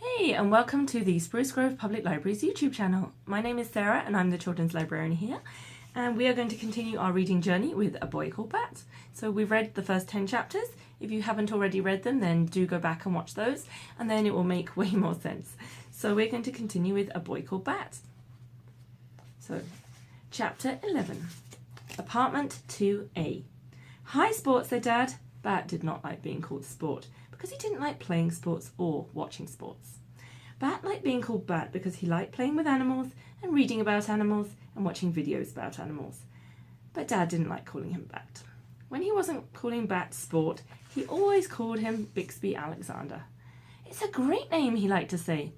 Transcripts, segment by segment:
Hey, and welcome to the Spruce Grove Public Library's YouTube channel. My name is Sarah and I'm the children's librarian here, and we are going to continue our reading journey with A Boy Called Bat. So we've read the first 10 chapters. If you haven't already read them, then do go back and watch those, and then it will make way more sense. So we're going to continue with A Boy Called Bat. So, Chapter 11, Apartment 2A. Hi, Sport, said Dad. Bat did not like being called Sport because he didn't like playing sports or watching sports. Bat liked being called Bat because he liked playing with animals and reading about animals and watching videos about animals. But Dad didn't like calling him Bat. When he wasn't calling Bat Sport, he always called him Bixby Alexander. It's a great name, he liked to say.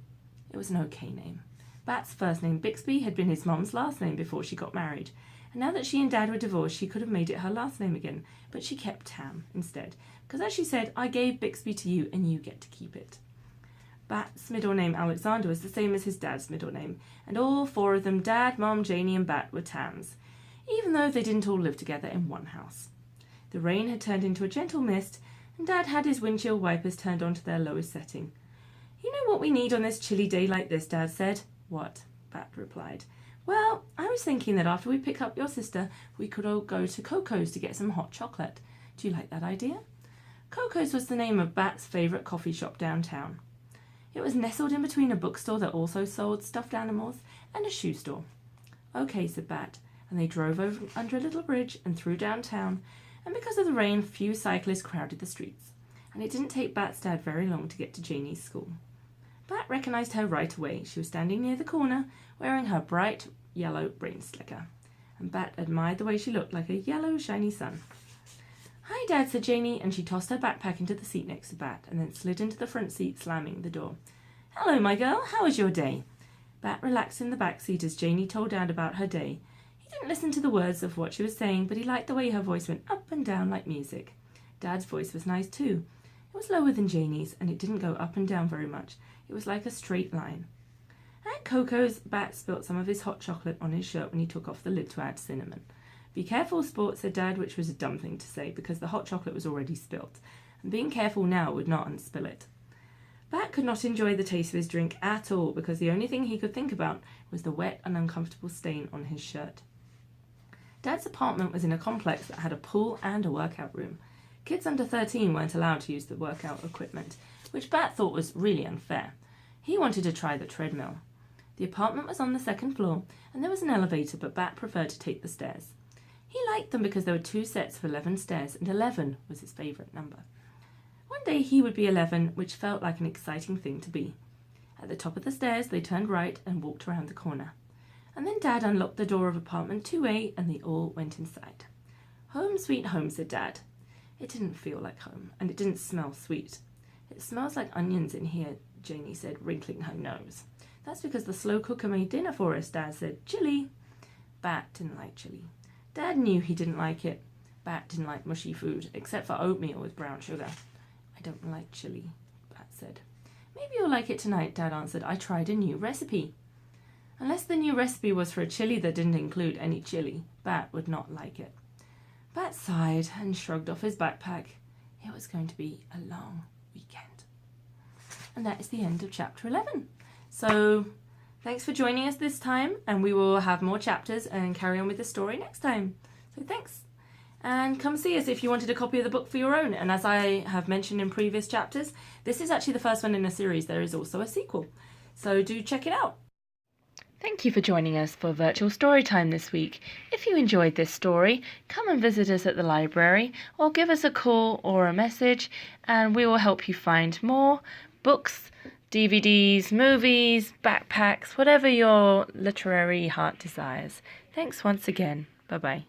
It was an okay name. Bat's first name, Bixby, had been his mum's last name before she got married. And now that she and Dad were divorced, she could have made it her last name again, but she kept Tam instead. Because as she said, I gave Bixby to you and you get to keep it. Bat's middle name, Alexander, was the same as his dad's middle name, and all four of them, Dad, Mum, Janie and Bat, were Tams, even though they didn't all live together in one house. The rain had turned into a gentle mist, and Dad had his windshield wipers turned on to their lowest setting. You know what we need on this chilly day like this, Dad said. What? Bat replied. Well, I was thinking that after we pick up your sister, we could all go to Coco's to get some hot chocolate. Do you like that idea? Coco's was the name of Bat's favourite coffee shop downtown. It was nestled in between a bookstore that also sold stuffed animals and a shoe store. Okay, said Bat, and they drove over under a little bridge and through downtown, and because of the rain, few cyclists crowded the streets, and it didn't take Bat's dad very long to get to Janie's school. Bat recognised her right away. She was standing near the corner, wearing her bright yellow rain slicker, and Bat admired the way she looked like a yellow shiny sun. Hi, Dad, said Janie, and she tossed her backpack into the seat next to Bat and then slid into the front seat, slamming the door. Hello, my girl. How was your day? Bat relaxed in the back seat as Janie told Dad about her day. He didn't listen to the words of what she was saying, but he liked the way her voice went up and down like music. Dad's voice was nice too. It was lower than Janie's, and it didn't go up and down very much. It was like a straight line. At Coco's, Bat spilt some of his hot chocolate on his shirt when he took off the lid to add cinnamon. Be careful, Sport, said Dad, which was a dumb thing to say because the hot chocolate was already spilt, and being careful now would not unspill it. Bat could not enjoy the taste of his drink at all because the only thing he could think about was the wet and uncomfortable stain on his shirt. Dad's apartment was in a complex that had a pool and a workout room. Kids under 13 weren't allowed to use the workout equipment, which Bat thought was really unfair. He wanted to try the treadmill. The apartment was on the second floor, and there was an elevator, but Bat preferred to take the stairs. He liked them because there were 2 sets of 11 stairs, and 11 was his favourite number. One day he would be 11, which felt like an exciting thing to be. At the top of the stairs, they turned right and walked around the corner. And then Dad unlocked the door of apartment 2A, and they all went inside. Home sweet home, said Dad. It didn't feel like home, and it didn't smell sweet. It smells like onions in here, Janie said, wrinkling her nose. That's because the slow cooker made dinner for us, Dad said. Chili. Bat didn't like chili. Dad knew he didn't like it. Bat didn't like mushy food, except for oatmeal with brown sugar. I don't like chili, Bat said. Maybe you'll like it tonight, Dad answered. I tried a new recipe. Unless the new recipe was for a chili that didn't include any chili, Bat would not like it. Bat sighed and shrugged off his backpack. It was going to be a long weekend. And that is the end of chapter 11. So thanks for joining us this time, and we will have more chapters and carry on with the story next time. So thanks. And come see us if you wanted a copy of the book for your own. And as I have mentioned in previous chapters, this is actually the first one in a series. There is also a sequel. So do check it out. Thank you for joining us for virtual story time this week. If you enjoyed this story, come and visit us at the library or give us a call or a message, and we will help you find more books, DVDs, movies, backpacks, whatever your literary heart desires. Thanks once again. Bye-bye.